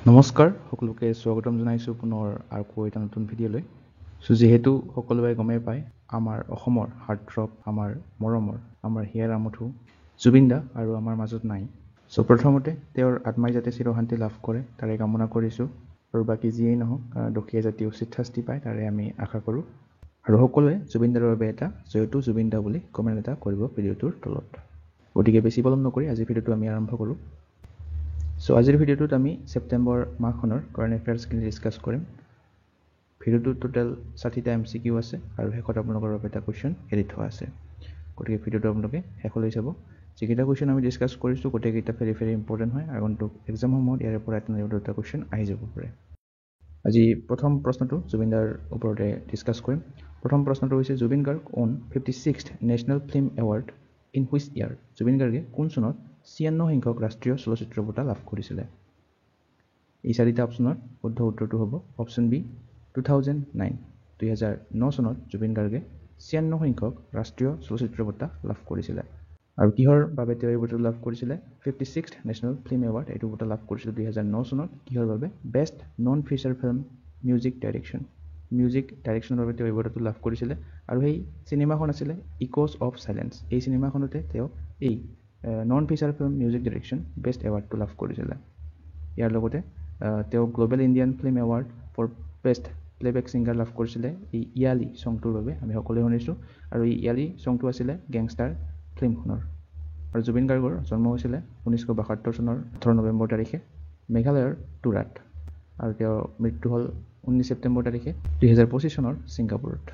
নমস্কাৰ সকলোকে স্বাগতম জনাইছোঁ পুনৰ আৰু এটা নতুন ভিডিঅ'লৈ। যেহেতু সকলোৱে গমেই পায় আমাৰ অসমৰ হাৰ্টথ্ৰব, আমাৰ মৰমৰ, আমাৰ হিয়াৰ আমঠু জুবিন দা আৰু আমাৰ মাজত নাই। প্ৰথমতে তেওঁৰ আত্মাই যাতে চিৰশান্তি লাভ কৰে তাৰে কামনা কৰিছোঁ, আৰু বাকী যিয়েই নহওক দোষীয়ে যাতে উচিত শাস্তি পায় তাৰে আমি আশা কৰোঁ। আৰু সকলোৱে জুবিন দাৰ বাবে এটা জয়তু জুবিন দা বুলি কমেণ্ট এটা কৰিব ভিডিঅ'টোৰ তলত। গতিকে বেছি পলম নকৰি আজি ভিডিঅ'টো আমি আৰম্ভ কৰোঁ। আজিৰ ভিডিঅ'টোত আমি ছেপ্টেম্বৰ মাহখনৰ কাৰেণ্ট এফেয়াৰ্ছখিনি ডিছকাছ কৰিম। ভিডিঅ'টোত টোটেল 60টা MCQ আছে আৰু শেষত আপোনালোকৰ বাবে এটা কুৱেশ্যন এৰি থোৱা আছে। গতিকে ভিডিঅ'টো আপোনালোকে শেষলৈ চাব। যিকেইটা কুৱেশ্যন আমি ডিছকাছ কৰিছোঁ গোটেইকেইটা ভেৰি ইম্পৰ্টেণ্ট হয়, আগন্তুক এক্সামসমূহত ইয়াৰে পৰা এটা দুটা কুৱেশ্যন আহি যাব পাৰে। আজি প্ৰথম প্ৰশ্নটো জুবিন দাৰ ওপৰতে ডিছকাছ কৰিম। প্ৰথম প্ৰশ্নটো হৈছে Zubeen Garg on 56th national film award in which ইয়াৰ? জুবিন গাৰ্গে কোন চনত 96 সংখ্যক ৰাষ্ট্ৰীয় চলচ্চিত্ৰ বঁটা লাভ কৰিছিলে? এই চাৰিটা অপশ্যনৰ শুদ্ধ উত্তৰটো হ'ব অপশ্যন বি 2009। 2009 চনত জুবিন গাৰ্গে 96 সংখ্যক ৰাষ্ট্ৰীয় চলচ্চিত্ৰ বঁটা লাভ কৰিছিলে। আৰু কিহৰ বাবে তেওঁ এই বঁটাটো লাভ কৰিছিলে? 56th নেশ্যনেল ফিল্ম এৱাৰ্ড এইটো বঁটা লাভ কৰিছিল 2009 চনত। কিহৰ বাবে? Best non feature film music ডাইৰেকশ্যনৰ বাবে তেওঁ এই বঁটাটো লাভ কৰিছিলে। আৰু সেই চিনেমাখন আছিলে ইক'জ অফ চাইলেন্স। এই চিনেমাখনতে তেওঁ এই non feature film music direction best এৱাৰ্ডটো লাভ কৰিছিলে। ইয়াৰ লগতে তেওঁ global Indian film award for best playback singer লাভ কৰিছিলে এই ইয়ালি ছংটোৰ বাবে। আমি সকলোৱে শুনিছোঁ। আৰু এই ইয়ালি ছংটো আছিলে গেংষ্টাৰ ফিল্মখনৰ। আৰু জুবিন গাৰ্গৰ জন্ম হৈছিলে 1972 চনৰ 18 নৱেম্বৰ তাৰিখে মেঘালয়ৰ টুৰাত। আৰু তেওঁৰ মৃত্যু হ'ল 19 ছেপ্টেম্বৰ তাৰিখে 2025 চনৰ ছিংগাপুৰত।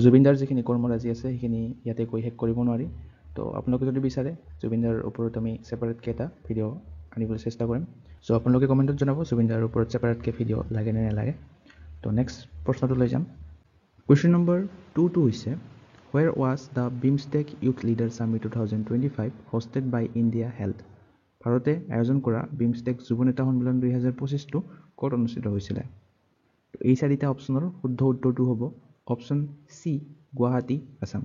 জুবিন দাৰ যিখিনি কৰ্মৰাজি আছে সেইখিনি ইয়াতে কৈ শেষ কৰিব নোৱাৰি। তো আপোনালোকে যদি বিচাৰে জুবিন দাৰ ওপৰত আমি ছেপাৰেটকৈ এটা ভিডিঅ' আনিবলৈ চেষ্টা কৰিম। আপোনালোকে কমেণ্টত জনাব জুবিন দাৰ ওপৰত ছেপাৰেটকৈ ভিডিঅ' লাগে নে নালাগে। তো নেক্সট প্ৰশ্নটো লৈ যাম। কুৱেশ্যন নম্বৰ 2 হৈছে Where was the BIMSTEC Youth Leader Summit 2025 hosted by India held? ভাৰতে আয়োজন কৰা বিমষ্টেক যুৱ নেতা সন্মিলন 2025টো ক'ত অনুষ্ঠিত হৈছিলে? এই চাৰিটা অপশ্যনৰ শুদ্ধ উত্তৰটো হ'ব অপশ্যন চি গুৱাহাটী, আছাম।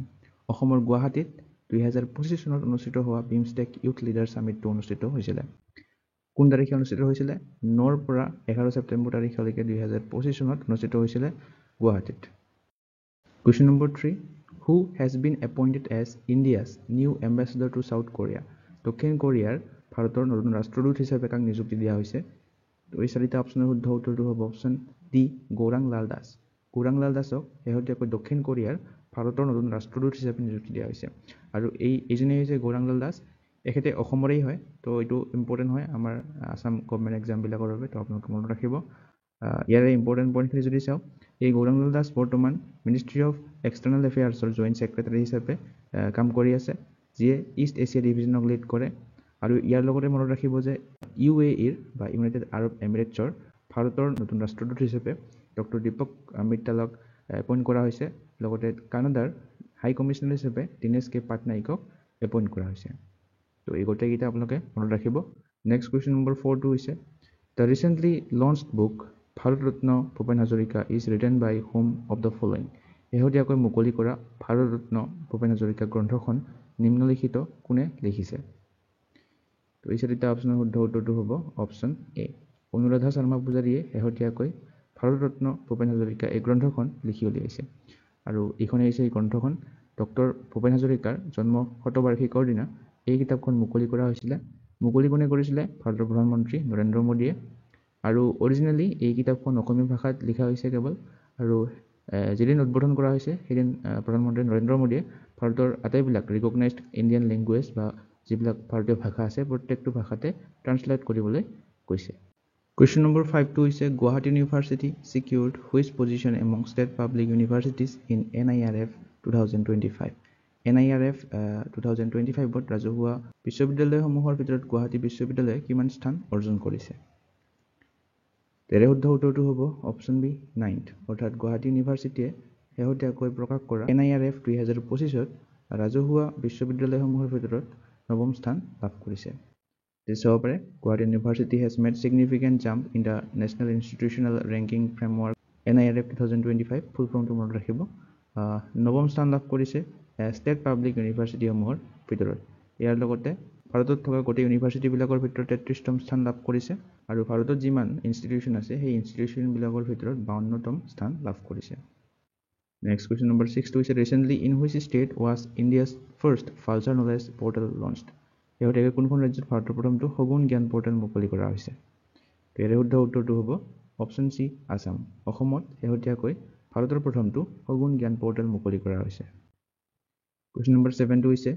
অসমৰ গুৱাহাটীত 2025 চনত অনুষ্ঠিত হোৱা বিমষ্টেক ইউথ লিডাৰ ছামিটটো অনুষ্ঠিত হৈছিলে। কোন তাৰিখে অনুষ্ঠিত হৈছিলে? 9ৰ পৰা 11 ছেপ্টেম্বৰ তাৰিখলৈকে 2025 চনত অনুষ্ঠিত হৈছিলে গুৱাহাটীত। Question number 3 Who has been appointed as India's new ambassador to South Korea? দক্ষিণ কোৰিয়াৰ ভাৰতৰ নতুন ৰাষ্ট্ৰদূত হিচাপে কাক নিযুক্তি দিয়া হৈছে? তো এই চাৰিটা অপশ্যনৰ শুদ্ধ উত্তৰটো হ'ব অপশ্যন ডি গৌৰাং লাল দাস। গৌৰাং লাল দাসক শেহতীয়াকৈ দক্ষিণ কোৰিয়াৰ ভাৰতৰ নতুন ৰাষ্ট্ৰদূত হিচাপে নিযুক্তি দিয়া হৈছে। আৰু এইজনেই হৈছে গৌৰাং লাল দাস। এখেতে অসমৰেই হয়। তো এইটো ইম্পৰ্টেণ্ট হয় আমাৰ আছাম গভৰ্ণমেণ্ট এক্সামবিলাকৰ বাবে। তো আপোনালোকে মনত ৰাখিব। ইয়াৰে ইম্পৰ্টেণ্ট পইণ্টখিনি যদি চাওঁ, এই গৌৰাং লাল দাস বৰ্তমান মিনিষ্ট্ৰী অফ এক্সটাৰ্নেল এফেয়াৰ্ছৰ জইণ্ট ছেক্ৰেটাৰী হিচাপে কাম কৰি আছে, যিয়ে ইষ্ট এছিয়া ডিভিজনক লিড কৰে। আৰু ইয়াৰ লগতে মনত ৰাখিব যে UAEৰ বা ইউনাইটেড আৰব এমিৰেটছৰ ভাৰতৰ নতুন ৰাষ্ট্ৰদূত হিচাপে ডক্টৰ দীপক মিট্টালক এপইণ্ট কৰা হৈছে। লগতে কানাডাৰ হাই কমিছনাৰ হিচাপে দীনেশ কে পাটনায়কক এপইণ্ট কৰা হৈছে। তো এই গোটেইকেইটা আপোনালোকে মনত ৰাখিব। নেক্সট কুৱেশ্যন নম্বৰ 4 হৈছে the recently launched book Bharat Ratna Bhupen Hazarika is written by whom of the following? শেহতীয়াকৈ মুকলি কৰা ভাৰত ৰত্ন ভূপেন হাজৰিকা গ্ৰন্থখন নিম্নলিখিত কোনে লিখিছে? তো এই চাৰিটা অপশ্যনৰ শুদ্ধ উত্তৰটো হ'ব অপশ্যন এ অনুৰাধা শৰ্মা পূজাৰীয়ে শেহতীয়াকৈ ভাৰত ৰত্ন ভূপেন হাজৰিকা এই গ্ৰন্থখন লিখি উলিয়াইছে। আৰু এইখনেই হৈছে এই গ্ৰন্থখন। ডক্টৰ ভূপেন হাজৰিকাৰ জন্ম শতবাৰ্ষিকৰ দিনা এই কিতাপখন মুকলি কৰা হৈছিলে। মুকলি কোনে কৰিছিলে? ভাৰতৰ প্ৰধানমন্ত্ৰী নৰেন্দ্ৰ মোদীয়ে। আৰু অৰিজিনেলি এই কিতাপখন অসমীয়া ভাষাত লিখা হৈছে কেৱল। আৰু যিদিন উদ্বোধন কৰা হৈছে সেইদিন প্ৰধানমন্ত্ৰী নৰেন্দ্ৰ মোদীয়ে ভাৰতৰ আটাইবিলাক ৰিকগনাইজড ইণ্ডিয়ান লেংগুৱেজ বা যিবিলাক ভাৰতীয় ভাষা আছে প্ৰত্যেকটো ভাষাতে ট্ৰান্সলেট কৰিবলৈ কৈছে। কুৱেশ্যন নম্বৰ 5 হৈছে Guwahati university secured which position among state public universities in NIRF 2025? NIRF 2025ত ৰাজহুৱা বিশ্ববিদ্যালয়সমূহৰ ভিতৰত গুৱাহাটী বিশ্ববিদ্যালয়ে কিমান স্থান অৰ্জন কৰিছে? তাৰে শুদ্ধ উত্তৰটো হ'ব অপশ্যন বি 9th। অৰ্থাৎ গুৱাহাটী ইউনিভাৰ্চিটিয়ে শেহতীয়াকৈ প্ৰকাশ কৰা NIRF 2025ত ৰাজহুৱা বিশ্ববিদ্যালয়সমূহৰ ভিতৰত 9ম স্থান লাভ কৰিছে। চাব পাৰে Guwahati university has made significant jump in the national institutional ranking framework NIRF 2025 ফুল ফৰ্মটো মনত ৰাখিব। 9ম স্থান লাভ কৰিছে ষ্টেট পাব্লিক ইউনিভাৰ্চিটিসমূহৰ ভিতৰত। ইয়াৰ লগতে ভাৰতত থকা গোটেই ইউনিভাৰ্চিটিবিলাকৰ ভিতৰত 33তম স্থান লাভ কৰিছে আৰু ভাৰতত যিমান ইনষ্টিটিউশ্যন আছে সেই ইনষ্টিটিউশ্যনবিলাকৰ ভিতৰত 52তম স্থান লাভ কৰিছে। নেক্সট কুৱেশ্যন নম্বৰ 6 হৈছে recently in which state was India's first vulture knowledge portal launched. শেহতীয়াকৈ কোনখন ৰাজ্যত ভাৰতৰ প্ৰথমটো সগুণ জ্ঞান পৰ্টেল মুকলি কৰা হৈছে? তো ইয়াৰে শুদ্ধ উত্তৰটো হ'ব অপশ্যন চি আছাম। অসমত শেহতীয়াকৈ ভাৰতৰ প্ৰথমটো সগুণ জ্ঞান পৰ্টেল মুকলি কৰা হৈছে। কুৱেশ্যন নম্বৰ 7 হৈছে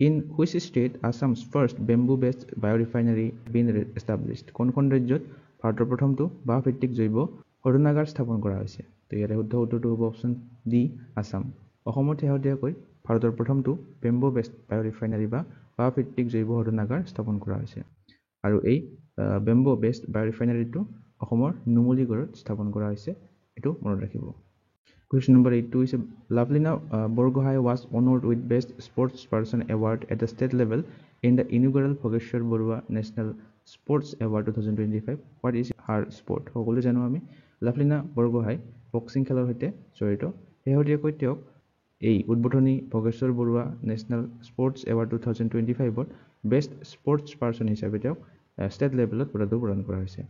in which state Assam's first bamboo based biorefinery been established. কোনখন ৰাজ্যত ভাৰতৰ প্ৰথমটো বাঁহ ভিত্তিক জৈৱ শোধনাগাৰ স্থাপন কৰা হৈছে? তো ইয়াৰে শুদ্ধ উত্তৰটো হ'ব অপশ্যন ডি আছাম। অসমত শেহতীয়াকৈ ভাৰতৰ প্ৰথমটো বেম্বু বেছড বায়'ৰিফাইনাৰী বা বাঁহ ভিত্তিক জৈৱ শোধনাগাৰ স্থাপন কৰা হৈছে আৰু এই বেম্বু বেছড বায়'ৰিফাইনাৰীটো অসমৰ নুমলীগড়ত স্থাপন কৰা হৈছে, এইটো মনত ৰাখিব। কুৱেশ্যন নম্বৰ 8 হৈছে Lovlina Borgohain was honoured with best sports person award at the state level in the inaugural Bhogeswar Baruah national sports award 2025। What is her sport? সকলোৱে জানো আমি লাভলীনা বৰগোহাঁই বক্সিং খেলৰ সৈতে জড়িত। শেহতীয়াকৈ তেওঁক এই উদ্বোধনী Bhogeswar Baruah national sports award 2025ত বেষ্ট স্পৰ্টছ পাৰ্চন হিচাপে তেওঁক ষ্টেট লেভেলত বঁটাটো প্ৰদান কৰা হৈছে।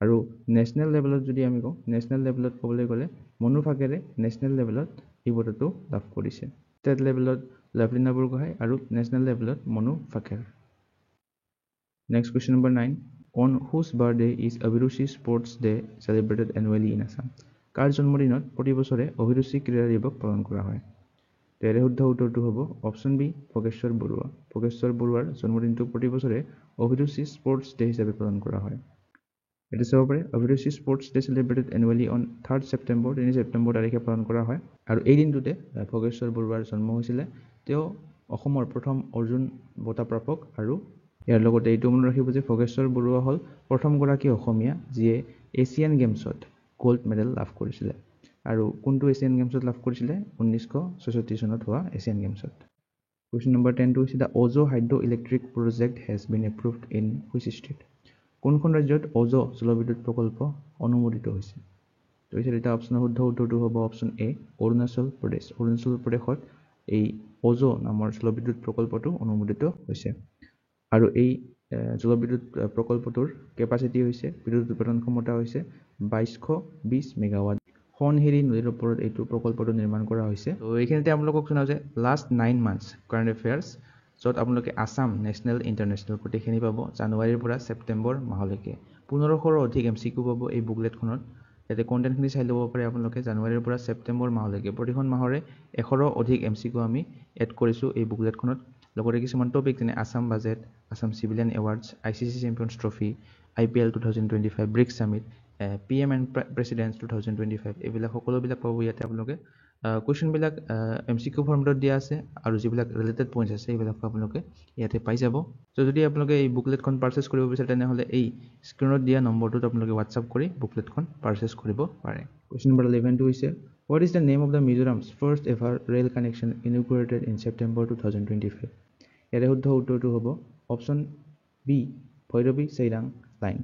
আৰু নেশ্যনেল লেভেলত যদি আমি কওঁ, নেশ্যনেল লেভেলত ক'বলৈ গ'লে মনু ফাকেৰে নেশ্যনেল লেভেলত এই বঁটাটো লাভ কৰিছে। ষ্টেট লেভেলত লাভলীনা বৰগোহাঁই আৰু নেশ্যনেল লেভেলত Manu Bhaker. Next question number 9 on whose birthday is অভিৰুচি sports day celebrated annually in Assam. কাৰ জন্মদিনত প্ৰতি বছৰে অভিৰুচি ক্ৰীড়া দিৱস পালন কৰা হয়? ইয়াৰে শুদ্ধ উত্তৰটো হ'ব অপশ্যন বি ভোগেশ্বৰ বৰুৱা। ভোগেশ্বৰ বৰুৱাৰ জন্মদিনটো প্ৰতি বছৰে অভিৰুচি স্পৰ্টছ ডে হিচাপে পালন কৰা হয়। এটি চাব পাৰে অভিৰুচি sports day celebrated annually on 3 September 3 September তাৰিখে পালন কৰা হয় আৰু এই দিনটোতে ভোগেশ্বৰ বৰুৱাৰ জন্ম হৈছিলে। তেওঁ অসমৰ প্ৰথম অৰ্জুন বঁটা প্ৰাপক আৰু ইয়াৰ লগতে এইটো মনত ৰাখিব যে ভোগেশ্বৰ বৰুৱা হ'ল প্ৰথমগৰাকী অসমীয়া যিয়ে এছিয়ান গেমছত গ'ল্ড মেডেল লাভ কৰিছিলে। আৰু কোনটো এছিয়ান গেমছত লাভ কৰিছিলে? 1966 চনত হোৱা এছিয়ান গেমছত। কুৱেশ্যন নম্বৰ 10 হৈছে the Oju' hydro' electric project has been approved in which state. কোনখন ৰাজ্যত অজ' জলবিদ্যুৎ প্ৰকল্প অনুমোদিত হৈছে? তো এটা অপশ্যনৰ শুদ্ধ উত্তৰটো হ'ব অপশ্যন এ অৰুণাচল প্ৰদেশ। অৰুণাচল প্ৰদেশত এই অজ' নামৰ জলবিদ্যুৎ প্ৰকল্পটো অনুমোদিত হৈছে আৰু এই জলবিদ্যুৎ প্ৰকল্পটোৰ কেপাচিটি হৈছে বিদ্যুৎ উৎপাদন ক্ষমতা হৈছে 2220 মেগাৱাট। সোৱণশিৰি নদীৰ ওপৰত এইটো প্ৰকল্পটো নিৰ্মাণ কৰা হৈছে। তো এইখিনিতে আপোনালোকক জনাওঁ যে লাষ্ট 9 মান্থছ কাৰেণ্ট এফেয়াৰ্ছ য'ত আপোনালোকে আছাম নেশ্যনেল ইণ্টাৰনেশ্যনেল গোটেইখিনি পাব জানুৱাৰীৰ পৰা ছেপ্টেম্বৰ মাহলৈকে। 1500ৰো অধিক MCQ পাব এই বুকলেটখনত। ইয়াতে কণ্টেণ্টখিনি চাই ল'ব পাৰে আপোনালোকে জানুৱাৰীৰ পৰা ছেপ্টেম্বৰ মাহলৈকে প্ৰতিখন মাহৰে 100ৰো অধিক MCQ আমি এড কৰিছোঁ এই বুকলেটখনত। লগতে কিছুমান টপিক যেনে Assam budget, Assam civilian awards, ICC champions trophy, IPL 2025, bricks summit, PM and Presidents 2025 এইবিলাক সকলোবিলাক পাব ইয়াতে আপোনালোকে। কুৱেশ্যনবিলাক MCQ ফৰ্মেটত দিয়া আছে আৰু যিবিলাক ৰিলেটেড পইণ্টছ আছে সেইবিলাক আপোনালোকে ইয়াতে পাই যাব। চ' যদি আপোনালোকে এই বুকলেটখন পাৰ্চেছ কৰিব বিচাৰে তেনেহ'লে এই স্ক্ৰীণত দিয়া নম্বৰটোত আপোনালোকে হোৱাটছআপ কৰি বুকলেটখন পাৰ্চেছ কৰিব পাৰে। কুৱেশ্যন নম্বৰ 11 হৈছে what is the name of the Mizoram's first ever rail connection inaugurated in September 2025। ইয়াৰে শুদ্ধ উত্তৰটো হ'ব option B Bhairabi Sairang line.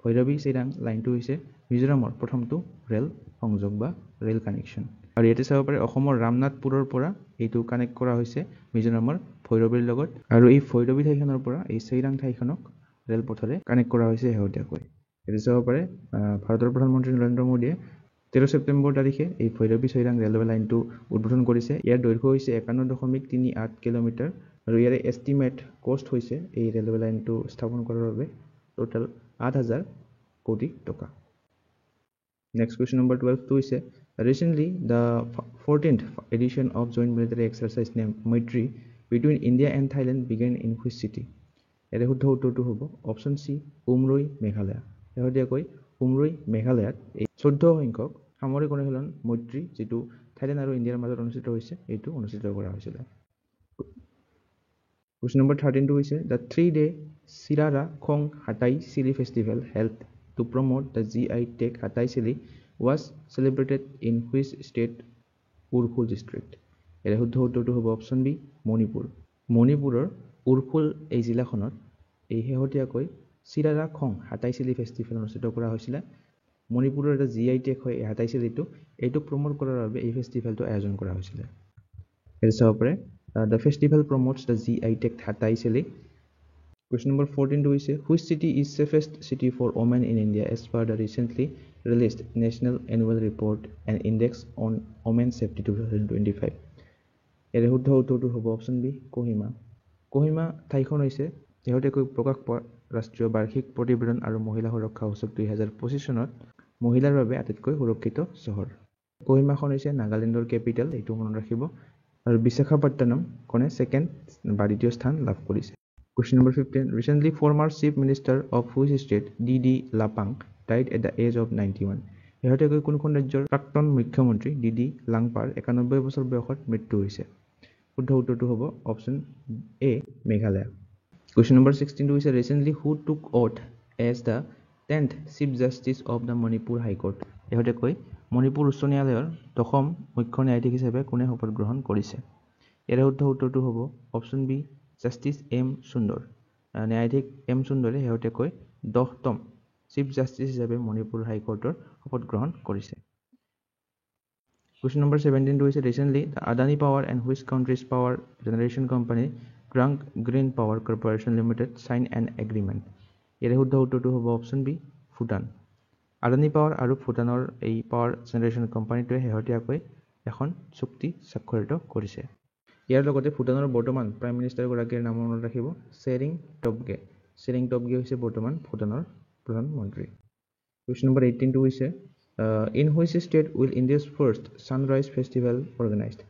Bhairabi Sairang লাইনটো হৈছে মিজোৰামৰ প্ৰথমটো ৰেল সংযোগ বা ৰেল কানেকশ্যন। আৰু ইয়াতে চাব পাৰে অসমৰ ৰামনাথপুৰৰ পৰা এইটো কানেক্ট কৰা হৈছে মিজোৰামৰ ভৈৰৱীৰ লগত আৰু এই ভৈৰৱী ঠাইখনৰ পৰা এই চেইৰাং ঠাইখনক ৰেলপথৰে কানেক্ট কৰা হৈছে শেহতীয়াকৈ। ইয়াতে চাব পাৰে ভাৰতৰ প্ৰধানমন্ত্ৰী নৰেন্দ্ৰ মোদীয়ে 13 ছেপ্টেম্বৰ তাৰিখে এই ভৈৰৱী চেইৰাং ৰেলৱে লাইনটো উদ্বোধন কৰিছে। ইয়াৰ দৈৰ্ঘ্য হৈছে 51.38 কিলোমিটাৰ আৰু ইয়াৰে এষ্টিমেট কষ্ট হৈছে এই ৰেলৱে লাইনটো স্থাপন কৰাৰ বাবে টোটেল 8,000 কোটি টকা। নেক্সট কুৱেশ্যন নম্বৰ 12 হৈছে recently the 14th edition of joint military exercise named Maitri between India and Thailand began in which city? ইয়াৰে শুদ্ধ উত্তৰটো হ'ব অপশ্যন চি উমৰৈ মেঘালয়া। শেহতীয়াকৈ উমৰৈ মেঘালয়াত এই 14 সংখ্যক সামৰিক অনুশীলন মৈত্ৰী যিটো থাইলেণ্ড আৰু ইণ্ডিয়াৰ মাজত অনুষ্ঠিত হৈছে এইটো অনুষ্ঠিত কৰা হৈছিলে। কুৱেশ্যন নম্বৰ 13 হৈছে the 3-day Sirarakhong Hathei chilli festival held to promote the GI tag Hathei chilli was celebrated in which state উৰফুল ডিষ্ট্ৰিক্ট। ইয়াৰে শুদ্ধ উত্তৰটো হ'ব অপশ্যন বি মণিপুৰ। মণিপুৰৰ উৰফুল এই জিলাখনত এই শেহতীয়াকৈ চিৰাৰা খং হাটাই চিলি ফেষ্টিভেল অনুষ্ঠিত কৰা হৈছিলে। মণিপুৰৰ এটা GI টেগ হয় এই হাটাই চিলিটো, এইটোক প্ৰমোট কৰাৰ বাবে এই ফেষ্টিভেলটো আয়োজন কৰা হৈছিলে। ইয়াতে চাব পাৰে the festival promotes the GI tag Hathei chilli Question number 14 হৈছে which city is safest city for women in India as per the recently released National Annual Report and Index on Women's Safety 2025 ইয়াৰে শুদ্ধ উত্তৰটো হ'ব option B Kohima Kohima ঠাইখন হৈছে শেহতীয়াকৈ প্ৰকাশ পোৱা ৰাষ্ট্ৰীয় বাৰ্ষিক প্ৰতিবেদন আৰু মহিলা সুৰক্ষা সূচক 2025 চনত মহিলাৰ বাবে আটাইতকৈ সুৰক্ষিত চহৰ কোহিমাখন হৈছে নাগালেণ্ডৰ কেপিটেল এইটো মনত ৰাখিব আৰু বিশাখাপট্টনম খনে সেকেন্ড বা দ্বিতীয় স্থান লাভ কৰিছে Question number 15 recently former chief minister of which state D.D. Lapang died at the age of 91 শেহতীয়াকৈ কোনখন ৰাজ্যৰ প্ৰাক্তন মুখ্যমন্ত্ৰী D.D. লাংপাৰ 91 বছৰ বয়সত মৃত্যু হৈছে শুদ্ধ উত্তৰটো হ'ব option A Meghalaya Question number 16 হৈছে recently who took oath as the 10th chief justice of the Manipur High Court শেহতীয়াকৈ মণিপুৰ উচ্চ ন্যায়ালয়ৰ 10ম মুখ্য ন্যায়াধীশ হিচাপে কোনে শপত গ্ৰহণ কৰিছে ইয়াৰ শুদ্ধ উত্তৰটো হ'ব অপশ্যন বি জাষ্টিছ এম সুন্দৰ ন্যায়াধীশ এম সুন্দৰে শেহতীয়াকৈ 10তম চিফ জাষ্টিছ হিচাপে মণিপুৰ হাইকোৰ্টৰ শপত গ্ৰহণ কৰিছে Question number 17 হৈছে recently the Adani Power and which country's power generation company Grang Green Power Corporation Limited signed an agreement ইয়াৰ শুদ্ধ উত্তৰটো হ'ব option B Bhutan Adani power আৰু ভুটানৰ এই পাৱাৰ জেনেৰেশ্যন কোম্পানীটোৱে শেহতীয়াকৈ এখন চুক্তি স্বাক্ষৰিত কৰিছে ইয়াৰ লগতে ভুটানৰ বৰ্তমান প্ৰাইম মিনিষ্টাৰ গৰাকীৰ নাম মনত ৰাখিব শেৰিং টপগে হৈছে বৰ্তমান ভুটানৰ প্ৰধানমন্ত্ৰী Question number 18 হৈছে in which state will India's first sunrise festival organized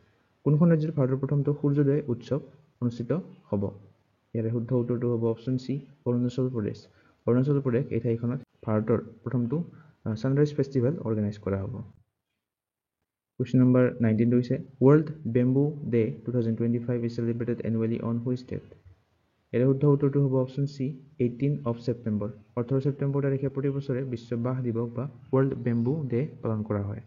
কোনখন ৰাজ্যত ভাৰতৰ প্ৰথমটো সূৰ্যোদয় উৎসৱ অনুষ্ঠিত হ'ব ইয়াৰ শুদ্ধ উত্তৰটো হ'ব অপশ্যন সি অৰুণাচল প্ৰদেশ এই ঠাইখনত ভাৰতৰ প্ৰথমটো সানৰাইজ ফেষ্টিভেল অৰ্গানাইজ কৰা হ'ব Question number 19 হৈছে World Bamboo Day 2025 is celebrated annually on which date ইয়াৰ শুদ্ধ উত্তৰটো হ'ব option C 18 of September 18 September তাৰিখে প্ৰতি বছৰে বিশ্ব বাঁহ দিৱস বা World Bamboo Day পালন কৰা হয়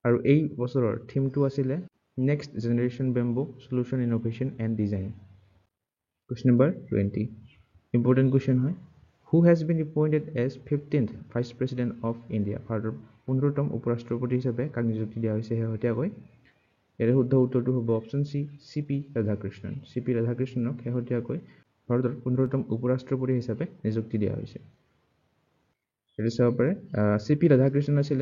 আৰু এই বছৰৰ থিমটো আছিল Next Generation Bamboo Solution Innovation and Design Question number 20 Important question হয় Who has been appointed as 15th Vice President of India ভাৰতৰ 15তম উপৰাষ্ট্ৰপতি হিচাপে কাক নিযুক্তি দিয়া হৈছে শেহতীয়াকৈ ইয়াৰ শুদ্ধ উত্তৰটো হ'ব অপশ্যন সি চিপি ৰাধাকৃষ্ণনক শেহতীয়াকৈ ভাৰতৰ 15তম উপৰাষ্ট্ৰপতি হিচাপে নিযুক্তি দিয়া হৈছে এৰি চাব পাৰে চিপি ৰাধাকৃষ্ণন আছিল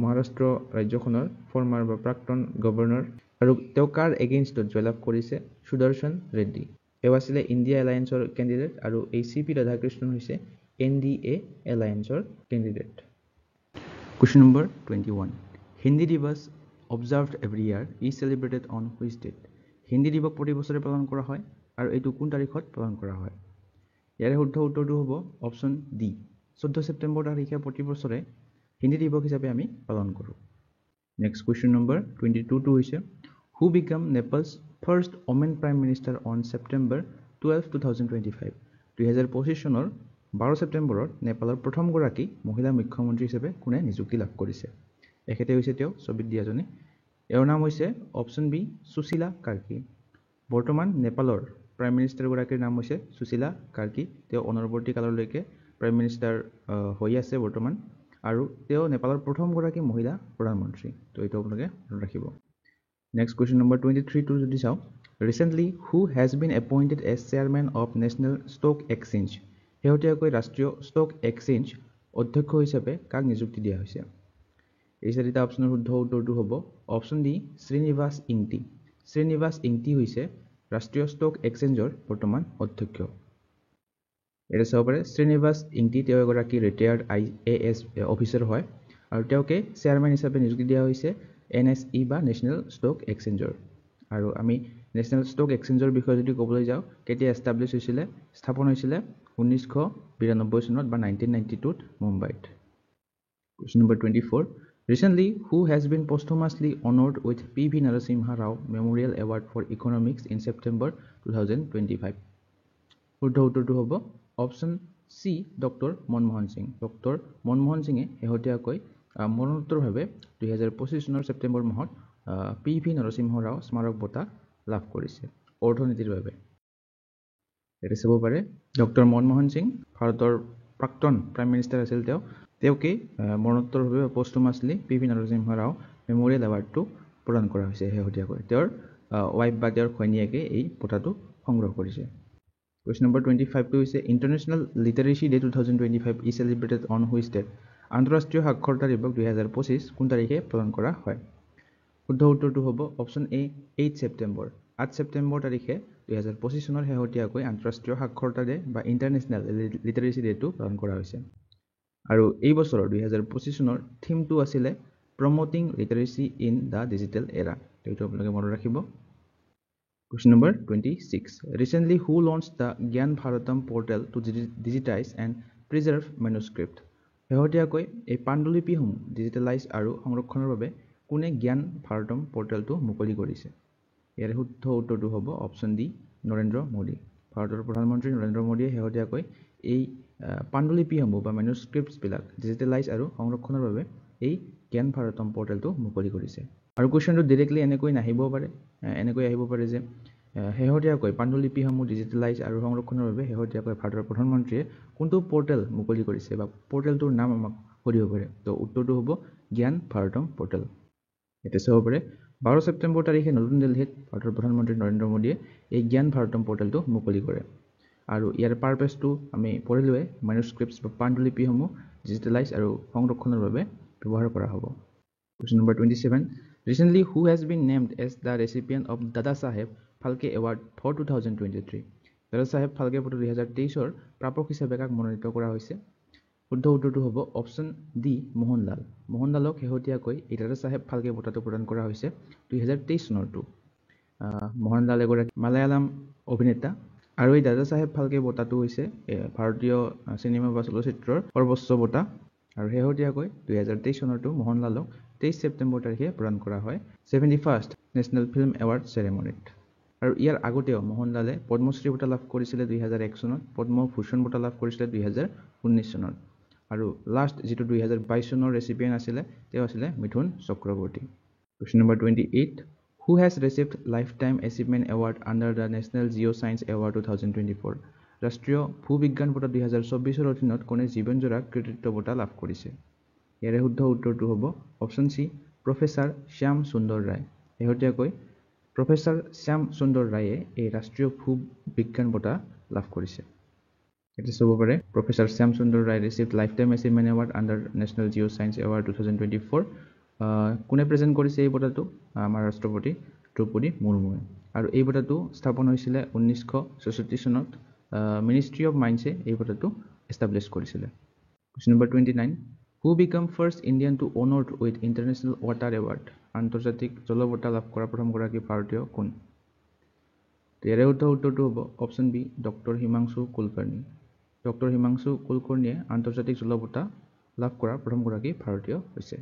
মহাৰাষ্ট্ৰ ৰাজ্যখনৰ ফৰ্মাৰ বা প্ৰাক্তন গভৰ্ণৰ আৰু তেওঁ কাৰ এগেইনষ্টত জয়লাভ কৰিছে সুদৰ্শন ৰেড্ডি তেওঁ আছিল ইণ্ডিয়া এলায়েন্সৰ কেণ্ডিডেট আৰু এই চিপি ৰাধাকৃষ্ণন হৈছে NDA এলায়েন্সৰ candidate Question number 21 Hindi Divas observed every year is celebrated on which date Hindi দিৱস প্ৰতি বছৰে পালন কৰা হয় আৰু এইটো কোন তাৰিখত পালন কৰা হয় ইয়াৰ শুদ্ধ উত্তৰটো হ'ব অপশ্যন ডি 14 ছেপ্টেম্বৰ তাৰিখে প্ৰতি বছৰে হিন্দী দিৱস হিচাপে আমি পালন কৰোঁ নেক্সট কুৱেশ্যন নম্বৰ 22 হৈছে Who became Nepal's first woman prime minister on September 12, 2025 2025 চনৰ 12 ছেপ্টেম্বৰত নেপালৰ প্ৰথম গৰাকী মহিলা মুখ্যমন্ত্ৰী হিচাপে কোনে নিযুক্তি লাভ কৰিছে এখেতে হৈছে তেওঁ ছবিত দিয়াজনী এওঁৰ নাম হৈছে অপশ্যন বি সুশীলা কাৰ্কি বৰ্তমান নেপালৰ প্ৰাইম মিনিষ্টাৰ গৰাকীৰ নাম হৈছে সুশীলা কাৰ্কি তেওঁ অনৱৰ্তী কাললৈকে প্ৰাইম মিনিষ্টাৰ হৈ আছে বৰ্তমান আৰু তেওঁ নেপালৰ প্ৰথম গৰাকী মহিলা প্ৰধানমন্ত্ৰী তো এইটো আপোনালোকে মনত ৰাখিব নেক্সট কুৱেশ্যন নম্বৰ 23 টো যদি চাওঁ recently who has been appointed as chairman of national stock exchange শেহতীয়াকৈ ৰাষ্ট্ৰীয় ষ্টক এক্সচেঞ্জ অধ্যক্ষ হিচাপে কাক নিযুক্তি দিয়া হৈছে এই চাৰিটা অপশ্যনৰ শুদ্ধ উত্তৰটো হ'ব অপশ্যন ডি শ্ৰীনিবাস ইংতি হৈছে ৰাষ্ট্ৰীয় ষ্টক এক্সচেঞ্জৰ বৰ্তমান অধ্যক্ষ এটা চাব পাৰে শ্ৰীনিবাস ইংতি তেওঁ এগৰাকী ৰিটায়াৰ্ড IAS অফিচাৰ হয় আৰু তেওঁকে চেয়াৰমেন হিচাপে নিযুক্তি দিয়া হৈছে NSE বা নেশ্যনেল ষ্টক এক্সচেঞ্জৰ আৰু আমি নেশ্যনেল ষ্টক এক্সচেঞ্জৰ বিষয়ে যদি ক'বলৈ যাওঁ কেতিয়া এষ্টাব্লিছ হৈছিলে স্থাপন হৈছিলে 1992 চনত বা 1992 ত মুম্বাইত Question number 24 Recently who has been posthumously honored with PV Narasimha Rao Memorial Award for Economics in September 2025 শুদ্ধ উত্তৰটো হ'ব অপশ্যন সি ডক্টৰ মনমোহন সিঙে শেহতীয়াকৈ মৰণোত্তৰভাৱে 2025 চনৰ ছেপ্টেম্বৰ মাহত PV নৰসিংহ ৰাও স্মাৰক বঁটা লাভ কৰিছে অৰ্থনীতিৰ বাবে এটা চাব পাৰে ডক্টৰ মনমোহন সিং ভাৰতৰ প্ৰাক্তন প্ৰাইম মিনিষ্টাৰ আছিল তেওঁকে মৰণোত্তৰভাৱে পষ্টুমাছলি PV নৰসিংহ ৰাও মেমৰিয়েল এৱাৰ্ডটো প্ৰদান কৰা হৈছে শেহতীয়াকৈ তেওঁৰ ৱাইফ বা তেওঁৰ ঘৈণীয়েকে এই বঁটাটো সংগ্ৰহ কৰিছে Question number 25 to is International Literacy Day 2025 is celebrated on which date? আন্তঃৰাষ্ট্ৰীয় সাক্ষৰতা দিৱস 2025 কোন তাৰিখে পালন কৰা হয়? শুদ্ধ উত্তৰটো হ'ব অপশ্যন এ 8 ছেপ্টেম্বৰ। 8 ছেপ্টেম্বৰ তাৰিখে 2025 চনৰ শেহতীয়াকৈ আন্তঃৰাষ্ট্ৰীয় সাক্ষৰতা ডে বা ইণ্টাৰনেশ্যনেল লিটাৰেচি ডেটো পালন কৰা হৈছে। আৰু এই বছৰৰ 2025 চনৰ থিমটো আছিলে প্ৰমোটিং লিটাৰেচি ইন দ্য ডিজিটেল এৰা। এইটো আপোনালোকে মনত ৰাখিব। Question number 26. Recently, who launched the Gyan Bharatam portal to digitize and preserve manuscript? শেহতীয়াকৈ এই পাণ্ডুলিপিসমূহ ডিজিটেলাইজ আৰু সংৰক্ষণৰ বাবে কোনে জ্ঞান ভাৰতম পৰ্টেলটো মুকলি কৰিছে? ইয়াৰ শুদ্ধ উত্তৰটো হ'ব অপশ্যন ডি নৰেন্দ্ৰ মোদী। ভাৰতৰ প্ৰধানমন্ত্ৰী নৰেন্দ্ৰ মোদীয়ে শেহতীয়াকৈ এই পাণ্ডুলিপিসমূহ বা মেনুস্ক্ৰিপ্টছবিলাক ডিজিটেলাইজ আৰু সংৰক্ষণৰ বাবে এই জ্ঞান ভাৰতম পৰ্টেলটো মুকলি কৰিছে। আৰু কুৱেশ্যনটো ডিৰেক্টলি এনেকৈ নাহিব পাৰে, এনেকৈ আহিব পাৰে যে শেহতীয়াকৈ পাণ্ডুলিপিসমূহ ডিজিটেলাইজ আৰু সংৰক্ষণৰ বাবে শেহতীয়াকৈ ভাৰতৰ প্ৰধানমন্ত্ৰীয়ে কোনটো পৰ্টেল মুকলি কৰিছে বা পৰ্টেলটোৰ নাম আমাক সুধিব পাৰে। তো উত্তৰটো হ'ব জ্ঞান ভাৰতম পৰ্টেল। এতিয়া চাব পাৰে 12 ছেপ্টেম্বৰ তাৰিখে নতুন দিল্লীত ভাৰতৰ প্ৰধানমন্ত্ৰী নৰেন্দ্ৰ মোদীয়ে এই জ্ঞান ভাৰতম পৰ্টেলটো মুকলি কৰে। আৰু ইয়াৰ পাৰপাছটো আমি পঢ়িলোৱে, মেনুস্ক্ৰিপ্টছ বা পাণ্ডুলিপিসমূহ ডিজিটেলাইজ আৰু সংৰক্ষণৰ বাবে ব্যৱহাৰ কৰা হ'ব। Question number 27. Recently, who has been named as the recipient of Dada Saheb Phalke Award for 2023? Dada Saheb Phalke বঁটা 2023 প্ৰাপক হিচাপে কাক মনোনীত কৰা হৈছে? শুদ্ধ উত্তৰটো হ'ব অপশ্যন ডি মোহনলাল। মোহনলালক শেহতীয়াকৈ এই দাদা চাহেব ফাল্কে বঁটাটো প্ৰদান কৰা হৈছে 2023 চনৰটো। মোহনলাল এগৰাকী মালায়ালাম অভিনেতা আৰু এই দাদা চাহেব ফাল্কে বঁটাটো হৈছে ভাৰতীয় চিনেমা বা চলচ্চিত্ৰৰ সৰ্বোচ্চ বঁটা। আৰু শেহতীয়াকৈ 2023 চনৰটো মোহনলালক 23 ছেপ্টেম্বৰ তাৰিখে প্ৰদান কৰা হয় 71st নেশ্যনেল ফিল্ম এৱাৰ্ড চেৰেমনিত। আৰু ইয়াৰ আগতেও মোহনলালে পদ্মশ্ৰী বঁটা লাভ কৰিছিলে 2001 চনত, পদ্মভূষণ বঁটা লাভ কৰিছিলে 2019 চনত। আৰু লাষ্ট যেটো 2022 চনৰ ৰেচিপিয়েণ্ট আছিলে তেওঁ আছিলে মিথুন Chakraborty. Question number 28. Who has received Lifetime Achievement Award under the National Geoscience Award 2024? ৰাষ্ট্ৰীয় ভূবিজ্ঞান বঁটা 2024 অধীনত কোনে জীৱনজোৰা কৃতিত্ব বঁটা লাভ কৰিছে? ইয়াৰে শুদ্ধ উত্তৰটো হ'ব option C professor Shyam Sundar ৰায়। শেহতীয়াকৈ প্ৰফেচাৰ শ্যাম সুন্দৰ ৰায়ে এই ৰাষ্ট্ৰীয় ভূবিজ্ঞান বঁটা লাভ কৰিছে। এতিয়া চাব পাৰে professor Shyam Sundar Ray received lifetime achievement award under national geo' science award 2024। কোনে প্ৰেজেণ্ট কৰিছে এই বঁটাটো? আমাৰ ৰাষ্ট্ৰপতি দ্ৰৌপদী মুৰ্মুৱে। আৰু এই বঁটাটো স্থাপন হৈছিলে 1966 চনত। মিনিষ্ট্ৰী অফ মাইন্সে এই বঁটাটো এষ্টাব্লিছ কৰিছিলে। Question number 29. Who became first Indian to honored with International Water Award? আন্তৰ্জাতিক জল বঁটা লাভ কৰা প্ৰথমগৰাকী ভাৰতীয় কোন? ইয়াৰে উত্তৰটো হ'ব option B doctor Himanshu Kulkarni. Doctor Himanshu কুলকাৰ্ণীয়ে আন্তৰ্জাতিক জল বঁটা লাভ কৰা প্ৰথমগৰাকী ভাৰতীয় হৈছে।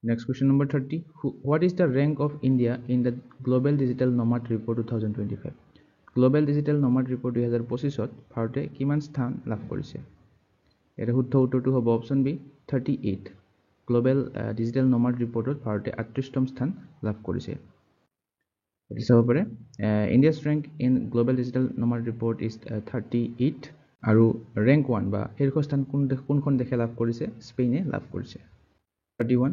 Next question number 30. What is the rank of India in the Global Digital Nomad Report 2025? Global Digital Nomad Report 2025ত ভাৰতে কিমান স্থান লাভ কৰিছে? ইয়াৰে শুদ্ধ উত্তৰটো হ'ব option B 38। Global digital nomad ৰিপৰ্টত ভাৰতে 38তম স্থান লাভ কৰিছে। এটি চাব পাৰে India's rank in global digital nomad report is 38 আৰু ৰেংক 1 বা শীৰ্ষস্থান কোনখন দেশে লাভ কৰিছে? স্পেইনে লাভ কৰিছে। 31.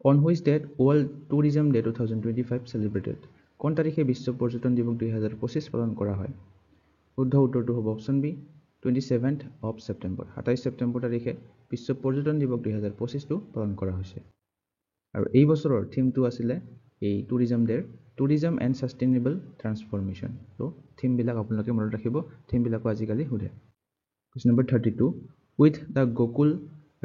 On which date World Tourism Day 2025 celebrated? কোন তাৰিখে বিশ্ব পৰ্যটন দিৱস 2025 পালন কৰা হয়? শুদ্ধ উত্তৰটো হ'ব option B 27th of September। 27 September তাৰিখে বিশ্ব পৰ্যটন দিৱস 2025টো পালন কৰা হৈছে। আৰু এই বছৰৰ থিমটো আছিলে এই টুৰিজম ডেৰ টুৰিজম এণ্ড ছাষ্টেইনেবল ট্ৰান্সফৰ্মেশ্যন। তো থিমবিলাক আপোনালোকে মনত ৰাখিব, থিমবিলাকো আজিকালি সোধে। Question number 32. With the Gokul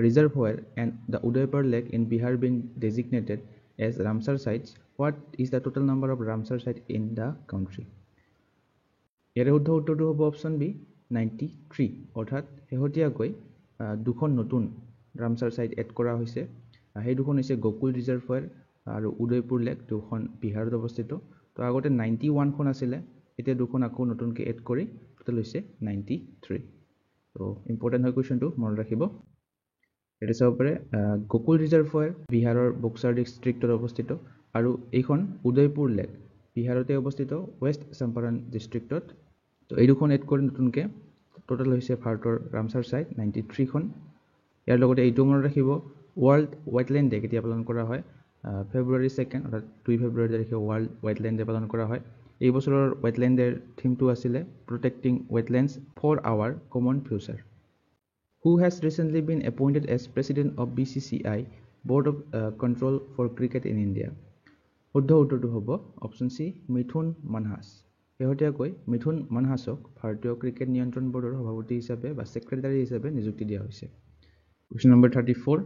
Reservoir and the Udaipur Lake in Bihar being designated as Ramsar sites, what is the total number of Ramsar sites in the country? ইয়াৰে শুদ্ধ উত্তৰটো হ'ব অপশ্যন বি 93। অৰ্থাৎ শেহতীয়াকৈ দুখন নতুন ৰামচাৰ ছাইট এড কৰা হৈছে। সেই দুখন হৈছে গকুল ৰিজাৰ্ভয়াৰ আৰু উদয়পুৰ লেক, দুখন বিহাৰত অৱস্থিত। তো আগতে 91খন আছিলে, এতিয়া দুখন আকৌ নতুনকৈ এড কৰি টোটেল হৈছে 93। তো ইম্পৰ্টেণ্ট হয় কুৱেশ্যনটো, মনত ৰাখিব। এতিয়া চাব পাৰে গকুল ৰিজাৰ্ভয়াৰ বিহাৰৰ বক্সাৰ ডিষ্ট্ৰিক্টত অৱস্থিত আৰু এইখন উদয়পুৰ লেক বিহাৰতে অৱস্থিত ৱেষ্ট চম্পাৰণ ডিষ্ট্ৰিক্টত। তো এই দুখন এড কৰি নতুনকৈ টোটেল হৈছে ভাৰতৰ ৰামচাৰ ছাইট 93খন। ইয়াৰ লগতে এইটো মনত ৰাখিব ৱৰ্ল্ড ৱেটলেণ্ড ডে কেতিয়া পালন কৰা হয়? ফেব্ৰুৱাৰী 2 অৰ্থাৎ 2 ফেব্ৰুৱাৰী তাৰিখে ৱৰ্ল্ড ৱেটলেণ্ড ডে পালন কৰা হয়। এই বছৰৰ ৱেটলেণ্ডৰ থিমটো আছিলে protecting wetlands for our common future. Who has recently been appointed as president of BCCI Board of Control for Cricket in India? শুদ্ধ উত্তৰটো হ'ব অপশ্যন চি মিথুন মানহাছ। শেহতীয়াকৈ মিথুন মানহাছক ভাৰতীয় ক্ৰিকেট নিয়ন্ত্ৰণ বৰ্ডৰ সভাপতি হিচাপে বা ছেক্ৰেটাৰী হিচাপে নিযুক্তি দিয়া হৈছে। Question number 34.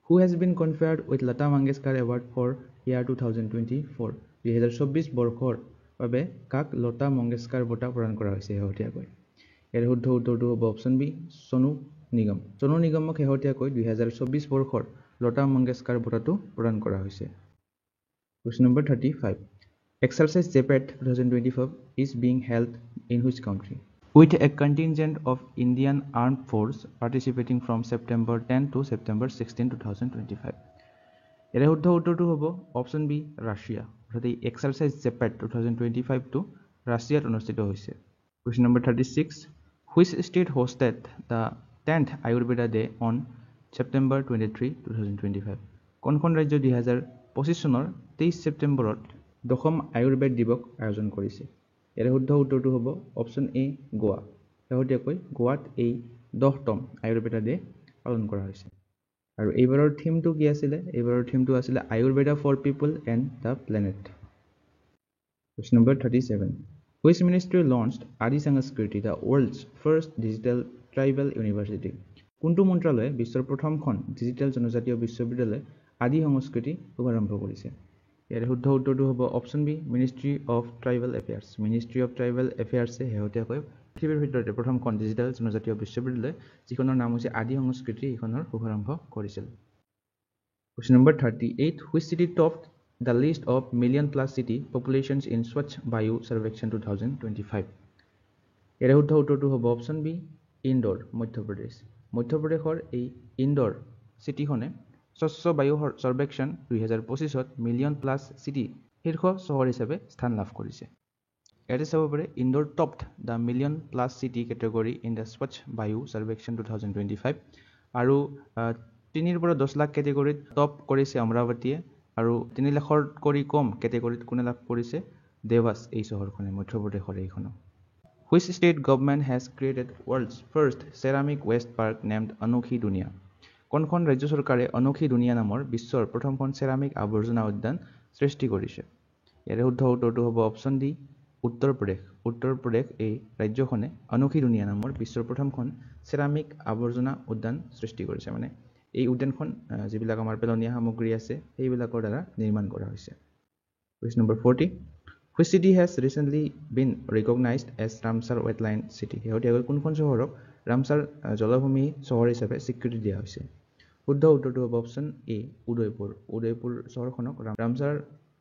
Who has been conferred with Lata Mangeshkar Award for year 2024? 2024 বৰ্ষৰ বাবে কাক লতা মংগেশকাৰ বঁটা প্ৰদান কৰা হৈছে শেহতীয়াকৈ? ইয়াৰ শুদ্ধ উত্তৰটো হ'ব অপশ্যন বি সোনু নিগম। সোনু নিগমক শেহতীয়াকৈ 2024 বৰ্ষৰ লতা মংগেশকাৰ বঁটাটো প্ৰদান কৰা হৈছে। Question number 35. Exercise Zapad 2025 is being held in which country? With a contingent of Indian Armed Force participating from September 10 to September 16, 2025. ইয়াৰ শুদ্ধ উত্তৰটো হ'ব অপশ্যন বি ৰাছিয়া। অৰ্থাৎ এই এক্সাৰচাইজ জেপেড 2025 টো ৰাছিয়াত অনুষ্ঠিত হৈছে। Question number 36. Which state hosted the 10th Ayurveda Day on September 23, 2025? কোনখন ৰাজ্য 2025 চনৰ 23 ছেপ্টেম্বৰত দশম আয়ুৰ্বেদ দিৱস আয়োজন কৰিছে? ইয়াৰ শুদ্ধ উত্তৰটো হ'ব অপশ্যন এ গোৱা। শেহতীয়াকৈ গোৱাত এই 10তম আয়ুৰ্বেদা ডে পালন কৰা হৈছে। আৰু এইবাৰৰ থিমটো কি আছিলে? এইবাৰৰ থিমটো আছিলে Ayurveda for people and the planet. Question number 37. Which ministry launched Adi Sanskriti, the world's first digital tribal university? কোনটো মন্ত্ৰালয়ে বিশ্বৰ প্ৰথমখন ডিজিটেল জনজাতীয় বিশ্ববিদ্যালয় আদি সংস্কৃতি শুভাৰম্ভ কৰিছে? ইয়াৰ শুদ্ধ উত্তৰটো হ'ব option B ministry of tribal affairs. Ministry of tribal এফেয়াৰ্ছে শেহতীয়াকৈ পৃথিৱীৰ ভিতৰতে প্ৰথমখন ডিজিটেল জনজাতীয় বিশ্ববিদ্যালয় যিখনৰ নাম হৈছে আদি সংস্কৃতি এইখনৰ শুভাৰম্ভ কৰিছিল। Question number 38. Which city topped the list of million-plus city populations in Swachh Vayu Survekshan 2025? ইয়াৰ শুদ্ধ উত্তৰটো হ'ব অপশ্যন বি ইন্দোৰ, মধ্যপ্ৰদেশ। মধ্যপ্ৰদেশৰ এই ইন্দোৰ চিটিখনে স্বচ্ছ বায়ু সৰ্বেক্ষণ 2025ত মিলিয়ন-প্লাছ চিটি শীৰ্ষ চহৰ হিচাপে স্থান লাভ কৰিছে। ইয়াতে চাব পাৰে Indore topped the million-plus city category in the স্বচ্ছ বায়ু সৰ্বেক্ষণ 2025 আৰু 3 পৰা 10 লাখ কেটেগৰীত টপ কৰিছে অমৰাৱতীয়ে আৰু 3 লাখতকৈ কম কেটেগৰীত কোনে লাভ কৰিছে? দেৱাস এই চহৰখনে মধ্যপ্ৰদেশৰ এইখনো। Which state government has created world's first ceramic waste park named Anokhi Dunia? কোনখন ৰাজ্য চৰকাৰে অনোখি দুনিয়া নামৰ বিশ্বৰ প্ৰথমখন চেৰামিক আৱৰ্জনা উদ্যান সৃষ্টি কৰিছে? ইয়াৰ শুদ্ধ উত্তৰটো হ'ব অপশ্যন ডি উত্তৰ প্ৰদেশ। উত্তৰ প্ৰদেশ এই ৰাজ্যখনে অনোখি দুনিয়া নামৰ বিশ্বৰ প্ৰথমখন চেৰামিক আৱৰ্জনা উদ্যান সৃষ্টি কৰিছে। মানে এই উদ্যানখন যিবিলাক আমাৰ পেলনীয়া সামগ্ৰী আছে সেইবিলাকৰ দ্বাৰা নিৰ্মাণ কৰা হৈছে। Question number 40. Which city has recently been recognized as Ramsar Wetland City? শেহতীয়াকৈ কোনখন চহৰক ৰামছাৰ জলভূমি চহৰ হিচাপে স্বীকৃতি দিয়া হৈছে? শুদ্ধ উত্তৰটো হ'ব অপশ্যন এ উদয়পুৰ। উদয়পুৰ চহৰখনক ৰামছাৰ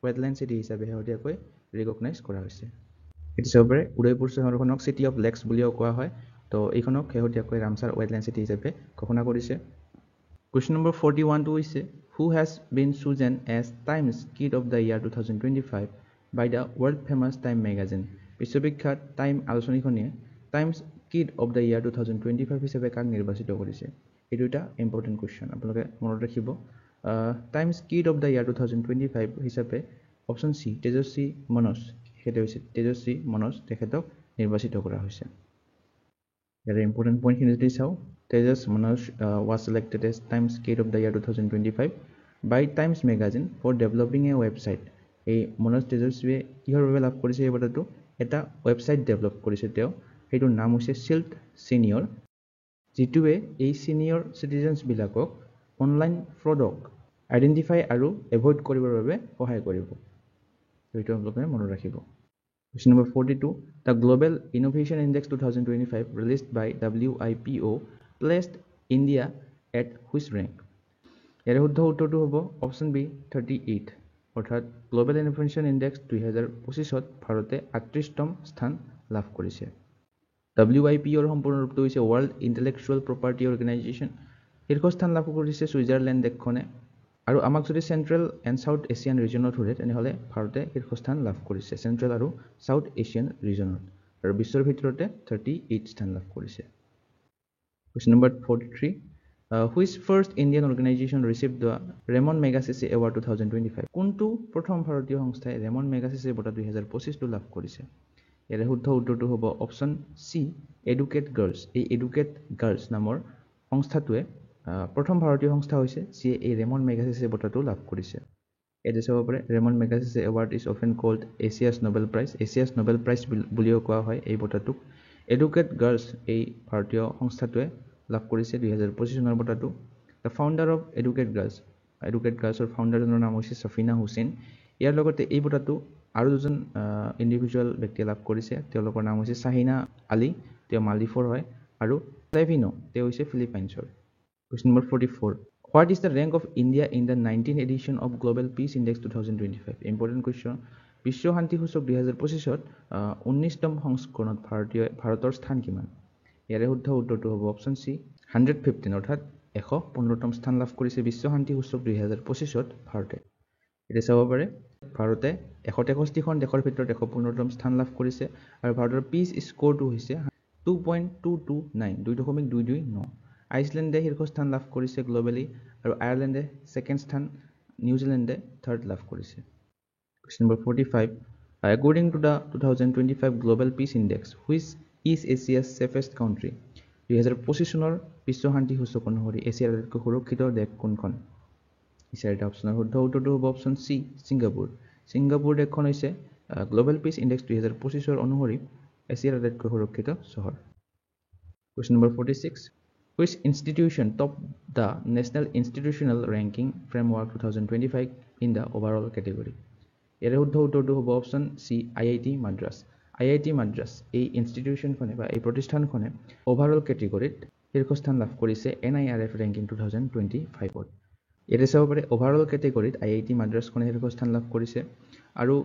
ৱেটলেণ্ড চিটি হিচাপে শেহতীয়াকৈ ৰিকগনাইজ কৰা হৈছে। এটি চাব পাৰে উদয়পুৰ চহৰখনক চিটি অফ লেকছ বুলিও কোৱা হয়। তো এইখনক শেহতীয়াকৈ ৰামছাৰ ৱেটলেণ্ড চিটি হিচাপে ঘোষণা কৰিছে। Question number 41 টো হৈছে Who has been chosen as Times Kid of the Year 2025 by the world famous Time magazine? বিশ্ববিখ্যাত টাইম আলোচনীখনে Time's kid of the year 2025 হিচাপে কাক নিৰ্বাচিত কৰিছে? এইটো এটা ইম্পৰ্টেণ্ট কুৱেশ্যন, আপোনালোকে মনত ৰাখিব। Times kid of the year 2025 হিচাপে অপশ্যন চি তেজস্বী মনোজ তেজস্বী মনোজ তেখেতক নিৰ্বাচিত কৰা হৈছে। ইয়াৰ ইম্পৰ্টেণ্ট পইণ্টখিনি যদি চাওঁ, Tejas Manoj was selected as Times Kid of the Year 2025 by Times Magazine for developing a website. এই মনোজ তেজস্বীয়ে কিহৰ বাবে লাভ কৰিছে এই বঁটাটো? এটা ৱেবছাইট ডেভেলপ কৰিছে তেওঁ, সেইটোৰ নাম হৈছে চিল্ড ছিনিয়ৰ, যিটোৱে এই ছিনিয়ৰ চিটিজেন্সবিলাকক অনলাইন ফ্ৰডক আইডেণ্টিফাই আৰু এভইড কৰিবৰ বাবে সহায় কৰিব। সেইটো আপোনালোকে মনত ৰাখিব। Question number 42. The Global Innovation Index 2025 released by WIPO placed India at which rank? ইয়াৰ শুদ্ধ উত্তৰটো হ'ব অপশ্যন বি 38। অৰ্থাৎ গ্লোবেল ইনোভেশ্যন ইণ্ডেক্স 2025ত ভাৰতে 38তম স্থান লাভ কৰিছে। WIPOৰ সম্পূৰ্ণ ৰূপটো হৈছে ৱৰ্ল্ড ইণ্টেলেকচুৱেল প্ৰপাৰ্টি অৰ্গেনাইজেশ্যন। শীৰ্ষস্থান লাভ কৰিছে ছুইজাৰলেণ্ড দেশখনে। আৰু আমাক যদি চেণ্ট্ৰেল এণ্ড চাউথ এছিয়ান ৰিজনত সোধে তেনেহ'লে ভাৰতে শীৰ্ষস্থান লাভ কৰিছে চেণ্ট্ৰেল আৰু চাউথ এছিয়ান ৰিজনত, আৰু বিশ্বৰ ভিতৰতে 38 স্থান লাভ কৰিছে। Question number 43. Which first Indian organization received the Raymond Magsaysay Award 2025? কোনটো প্ৰথম ভাৰতীয় সংস্থাই ৰেমন মেগাছেছে বঁটা 2025 লাভ কৰিছে? ইয়াৰে শুদ্ধ উত্তৰটো হ'ব অপশ্যন চি এডুকেট গাৰ্লছ। এই এডুকেট গাৰ্লছ নামৰ সংস্থাটোৱে প্ৰথম ভাৰতীয় সংস্থা হৈছে যিয়ে এই ৰেমন মেগাছেছে বঁটাটো লাভ কৰিছে। এতে চাব পাৰে Ramon Magsaysay award is often called Asia's Nobel prize. Asia's Nobel prize বুলিও কোৱা হয় এই বঁটাটোক। এডুকেট গাৰ্লছ এই ভাৰতীয় সংস্থাটোৱে লাভ কৰিছে 2025 চনৰ বঁটাটো। দ্য ফাউণ্ডাৰ অফ এডুকেট গাৰ্লছৰ ফাউণ্ডাৰজনৰ নাম হৈছে সফিনা হুছেইন। ইয়াৰ লগতে এই বঁটাটো আৰু দুজন ইণ্ডিভিজুৱেল ব্যক্তিয়ে লাভ কৰিছে। তেওঁলোকৰ নাম হৈছে চাহিনা আলী, তেওঁ মালদ্বীপৰ হয়, আৰু ফ্লেভিনো, তেওঁ হৈছে ফিলিপাইনছৰ। Question number 44, what is the rank of India in the 19th edition of global peace index 2025? Important question. বিশ্ব শান্তি সূচক 2025ত 19তম সংস্কৰণত ভাৰতৰ স্থান কিমান? ইয়াৰে শুদ্ধ উত্তৰটো হ'ব অপশ্যন চি 115, অৰ্থাৎ 115তম স্থান লাভ কৰিছে বিশ্ব শান্তি সূচক 2025ত ভাৰতে। এতিয়া চাব পাৰে ভাৰতে 163খন দেশৰ ভিতৰত 115তম স্থান লাভ কৰিছে আৰু ভাৰতৰ পিচ স্ক'ৰটো হৈছে 2.229, 2.229। আইচলেণ্ডে শীৰ্ষস্থান লাভ কৰিছে গ্ল'বেলি আৰু আয়াৰলেণ্ডে ছেকেণ্ড স্থান, নিউজিলেণ্ডে থাৰ্ড লাভ কৰিছে। Question number 45, according to the 2025 global peace index which is Asia's safest country? 2025 চনৰ বিশ্ব শান্তি সূচক অনুসৰি এছিয়াৰ আটাইতকৈ সুৰক্ষিত দেশ কোনখন? চাৰিটা অপশ্যনৰ শুদ্ধ উত্তৰটো হ'ব অপশ্যন চি ছিংগাপুৰ। ছিংগাপুৰ দেশখন হৈছে গ্ল'বেল পিচ ইণ্ডেক্স 2025 অনুসৰি এছিয়াৰ আটাইতকৈ সুৰক্ষিত চহৰ। Question number 46, which institution top the national institutional ranking framework 2025 in the overall category? ইয়াৰে শুদ্ধ উত্তৰটো হ'ব option C IIT Madras. IIT Madras এই ইনষ্টিটিউশ্যনখনে বা এই প্ৰতিষ্ঠানখনে অভাৰঅল কেটেগৰীত শীৰ্ষস্থান লাভ কৰিছে NIRF ৰেংকিং 2025ত। ইয়াতে চাব পাৰে অভাৰঅল কেটেগৰীত IIT মাদ্ৰাছখনে শীৰ্ষস্থান লাভ কৰিছে। আৰু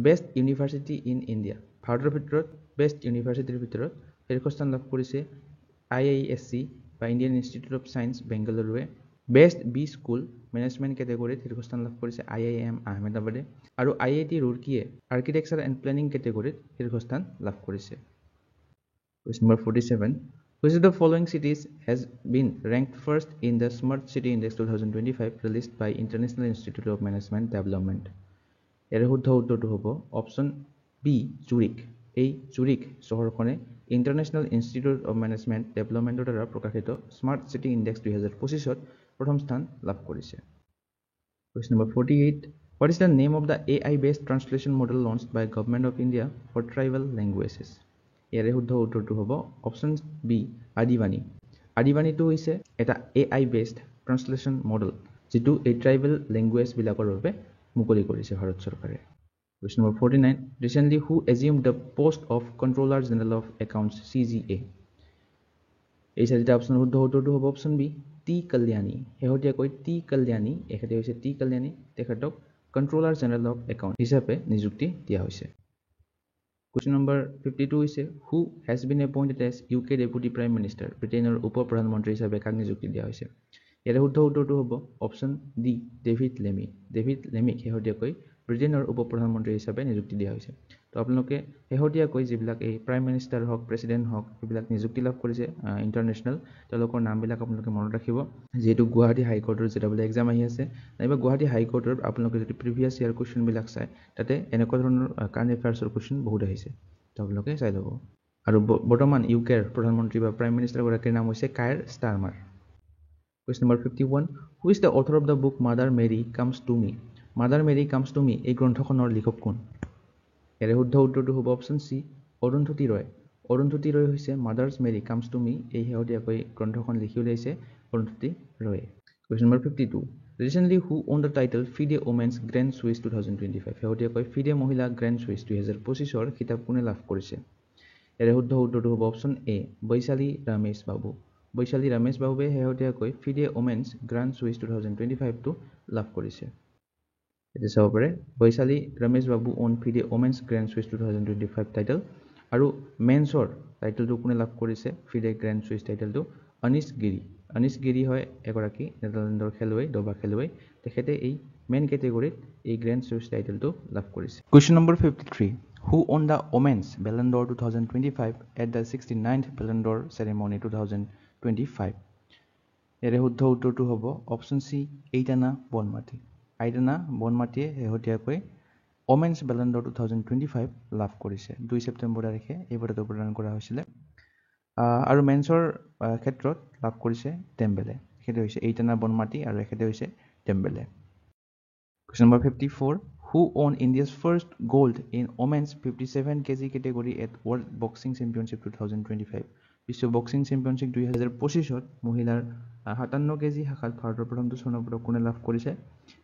বেষ্ট ইউনিভাৰ্চিটি ইন ইণ্ডিয়া, ভাৰতৰ ভিতৰত বেষ্ট ইউনিভাৰ্চিটিৰ ভিতৰত শীৰ্ষস্থান লাভ কৰিছে IISc বা ইণ্ডিয়ান ইনষ্টিটিউট অফ ছায়েন্স বেংগালুৰুৱে। বেষ্ট বি স্কুল মেনেজমেণ্ট কেটেগৰীত শীৰ্ষস্থান লাভ কৰিছে IIM আহমেদাবাদে। আৰু IIT ৰুৰকিয়ে আৰ্কিটেক্সাৰ এণ্ড প্লেনিং কেটেগৰীত শীৰ্ষস্থান লাভ কৰিছে। Question number 47, which of the following cities has been ranked first in the Smart City Index 2025 released by International Institute of Management Development? ইয়াৰে শুদ্ধ উত্তৰটো হ'ব অপশ্যন বি জুৰিক। এই জুৰিক চহৰখনে ইণ্টাৰনেশ্যনেল ইনষ্টিটিউট অফ মেনেজমেণ্ট ডেভেলপমেণ্টৰ দ্বাৰা প্ৰকাশিত smart city index 2025ত প্ৰথম স্থান লাভ কৰিছে। Question number 48, what is the name of the AI based translation model launched by Government of India for tribal languages? ইয়াৰে শুদ্ধ উত্তৰটো হ'ব অপশ্যন বি আদিবাণী। আদিবাণীটো হৈছে এটা AI বেছড ট্ৰান্সলেশ্যন মডেল যিটো এই ট্ৰাইবেল লেংগুৱেজবিলাকৰ বাবে মুকলি কৰিছে ভাৰত চৰকাৰে। Question number 49, recently who assumed the post of controller general of accounts CGA? এই চাৰিটা অপশ্যনৰ শুদ্ধ উত্তৰটো হ'ব অপশ্যন বি টি কল্যাণী। শেহতীয়াকৈ টি কল্যাণী, এখেতে হৈছে টি কল্যাণী, তেখেতক কণ্ট্ৰলাৰ জেনেৰেল অফ একাউণ্ট হিচাপে নিযুক্তি দিয়া হৈছে। কুৱেশ্যন নম্বৰ 52 হৈছে who has been appointed as UK deputy prime minister? ব্ৰিটেইনৰ উপ প্ৰধানমন্ত্ৰী হিচাপে কাক নিযুক্তি দিয়া হৈছে? ইয়াৰে শুদ্ধ উত্তৰটো হ'ব option D David Lammy. David লেমিক শেহতীয়াকৈ ব্ৰিটেইনৰ উপ প্ৰধানমন্ত্ৰী হিচাপে নিযুক্তি দিয়া হৈছে। তো আপোনালোকে শেহতীয়াকৈ যিবিলাক এই প্ৰাইম মিনিষ্টাৰ হওক, প্ৰেচিডেণ্ট হওক, সেইবিলাক নিযুক্তি লাভ কৰিছে ইণ্টাৰনেশ্যনেল, তেওঁলোকৰ নামবিলাক আপোনালোকে মনত ৰাখিব। যিহেতু গুৱাহাটী হাইকোৰ্টৰ JEE এক্সাম আহি আছে, নাইবা গুৱাহাটী হাইকোৰ্টৰ আপোনালোকে যদি প্ৰিভিয়াছ ইয়াৰ কুৱেশ্যনবিলাক চায়, তাতে এনেকুৱা ধৰণৰ কাৰেণ্ট এফেয়াৰ্ছৰ কুৱেশ্যন বহুত আহিছে, তো আপোনালোকে চাই ল'ব। আৰু বৰ্তমান UKৰ প্ৰধানমন্ত্ৰী বা প্ৰাইম মিনিষ্টাৰগৰাকীৰ নাম হৈছে Keir Starmer. Question number 51, who is the author of the book mother Mary comes to me? Mother Mary comes to me এই গ্ৰন্থখনৰ লিখক কোন? ইয়াৰে শুদ্ধ উত্তৰটো হ'ব অপশ্যন চি অৰুন্ধতী ৰয়। অৰুন্ধতী ৰয় হৈছে mothers Mary comes to me এই শেহতীয়াকৈ গ্ৰন্থখন লিখি উলিয়াইছে অৰুন্ধতী ৰয়ে। Question number 52, recently who won the title FIDE women's grand Swiss 2025? শেহতীয়াকৈ ফিডে মহিলা গ্ৰেণ্ড চুইচ 2025ৰ খিতাপ কোনে লাভ কৰিছে? ইয়াৰে শুদ্ধ উত্তৰটো হ'ব অপশ্যন এ বৈশালী ৰমেশ বাবু। বৈশালী ৰমেশ বাবুৱে শেহতীয়াকৈ ফিডে ওমেন্স গ্ৰেণ্ড চুইচ 2025টো লাভ কৰিছে। এতিয়া চাব পাৰে Vaishali Ramesh Babu won FIDE women's grand Swiss 2025 title. আৰু মেন্সৰ টাইটেলটো কোনে লাভ কৰিছে? ফিডে গ্ৰেণ্ড চুইচ টাইটেলটো অনিশ গিৰি। অনিশ গিৰি হয় এগৰাকী নেদাৰলেণ্ডৰ খেলুৱৈ, দবা খেলুৱৈ। তেখেতে এই মেন কেটেগৰীত এই গ্ৰেণ্ড চুইচ টাইটেলটো লাভ কৰিছে। Question number 53, who won the women's Ballon d'Or 2025 at the 69th Ballon d'Or ceremony 2025? ইয়াৰে শুদ্ধ উত্তৰটো হ'ব অপশ্যন চি এইটানা বনমাটি। আইটানা বনমাটিয়ে শেহতীয়াকৈ ওমেন্স বেলন ড'ৰ 2025 লাভ কৰিছে। 2 ছেপ্টেম্বৰ তাৰিখে এই বঁটাটো প্ৰদান কৰা হৈছিলে। আৰু মেন্সৰ ক্ষেত্ৰত লাভ কৰিছে ডেম্বেলে। এখেতে হৈছে এইটানা বনমাটি আৰু এখেতে হৈছে Dembélé. Question number 54. Who won India's first gold in women's 57 kg category at World Boxing Championship 2025? Biswa boxing championship 2025ত মহিলাৰ 57 কেজি শাখাত ভাৰতৰ প্ৰথমটো স্বৰ্ণ পদক কোনে লাভ কৰিছে?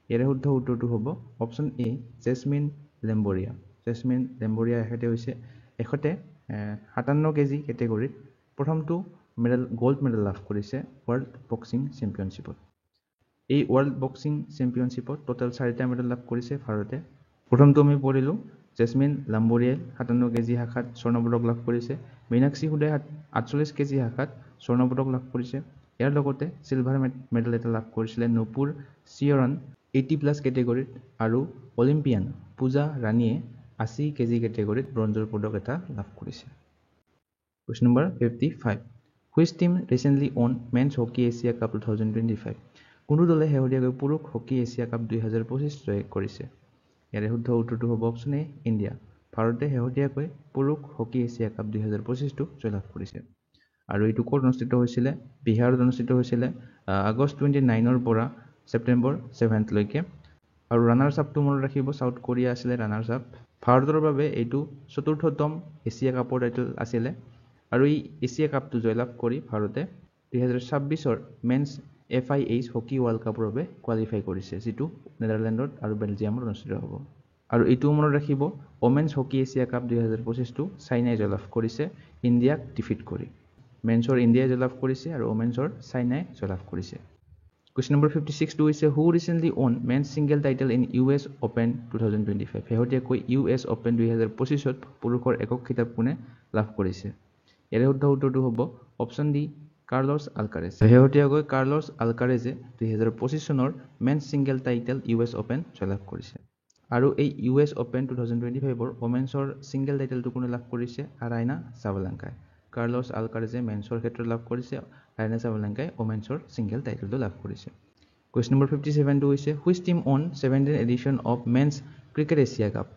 ইয়াৰে শুদ্ধ উত্তৰটো হ'ব অপশ্যন এ জেছমিন লেম্বৰিয়া। জেছমিন লেম্বৰিয়া এখেতে 57 কেজি কেটেগৰীত প্ৰথমটো গোল্ড মেডেল লাভ কৰিছে ৱৰ্ল্ড বক্সিং চেম্পিয়নশ্বিপত। এই ৱৰ্ল্ড বক্সিং চেম্পিয়নশ্বিপত টোটেল 4টা মেডেল লাভ কৰিছে ভাৰতে। প্ৰথমটো আমি পঢ়িলোঁ জেছমিন লেম্বৰিয়াই 57 কেজি শাখাত স্বৰ্ণ পদক লাভ কৰিছে। মীনাক্ষী হুদাই 48 কেজি শাখাত স্বৰ্ণ পদক লাভ কৰিছে। ইয়াৰ লগতে চিলভাৰ মেডেল এটা লাভ কৰিছিলে নুপুৰ চিয়ৰন 80+ কেটেগৰীত আৰু অলিম্পিয়ান পূজা ৰাণীয়ে 80 কেজি কেটেগৰীত ব্ৰঞ্জৰ পদক এটা লাভ কৰিছে। Question number 55. Which team recently won Men's Hockey Asia Cup 2025? কোনটো দলে শেহতীয়াকৈ পুৰুষ হকী এছিয়া কাপ 2025 জয় কৰিছে? ইয়াৰে শুদ্ধ উত্তৰটো হ'ব অপশ্যন এ ইণ্ডিয়া। ভাৰতে শেহতীয়াকৈ পুৰুষ হকী এছিয়া কাপ 2025টো জয়লাভ কৰিছে। আৰু এইটো ক'ত অনুষ্ঠিত হৈছিলে? বিহাৰত অনুষ্ঠিত হৈছিলে আগষ্ট 29ৰ পৰা ছেপ্টেম্বৰ 7 লৈকে। আৰু ৰানাৰ্ছ আপটো মনত ৰাখিব চাউথ কোৰিয়া আছিলে ৰানাৰ্ছ আপ। ভাৰতৰ বাবে এইটো ৪ৰ্থতম এছিয়া কাপৰ টাইটেল আছিলে। আৰু এই এছিয়া কাপটো জয়লাভ কৰি ভাৰতে 2026ৰ মেন্স FIH হকী ৱৰ্ল্ড কাপৰ বাবে কোৱালিফাই কৰিছে, যিটো নেদাৰলেণ্ডত আৰু বেলজিয়ামত অনুষ্ঠিত হ'ব। আৰু এইটো মনত ৰাখিব ওমেন্স হকী এছিয়া কাপ 2025টো চাইনাই জয়লাভ কৰিছে ইণ্ডিয়াক ডিফিট কৰি। মেন্সৰ ইণ্ডিয়াই জয়লাভ কৰিছে আৰু ওমেন্সৰ চাইনাই জয়লাভ কৰিছে। Question number 56 হৈছে who recently won men's single title in US Open 2025? শেহতীয়াকৈ US Open 2025ত পুৰুষৰ একক খিতাপ কোনে লাভ কৰিছে? ইয়াৰে শুদ্ধ উত্তৰটো হ'ব অপশ্যন ডি কাৰ্লছ আলকাৰেজ। শেহতীয়াকৈ কাৰ্লছ আলকাৰেজে 2025 চনৰ men's single title US Open জয়লাভ কৰিছে। আৰু এই US Open 2025ৰ ওমেন্সৰ ছিংগল টাইটেলটো কোনে লাভ কৰিছে? আৰাইনা সাবালেংকাই। কাৰ্লছ আলকাৰেজে মেন্সৰ ক্ষেত্ৰত লাভ কৰিছে, আৰাইনা সাবালেংকাই ওমেন্সৰ ছিংগল টাইটেলটো লাভ কৰিছে। Question number 57 হৈছে which team won 17th edition of Men's Cricket Asia Cup?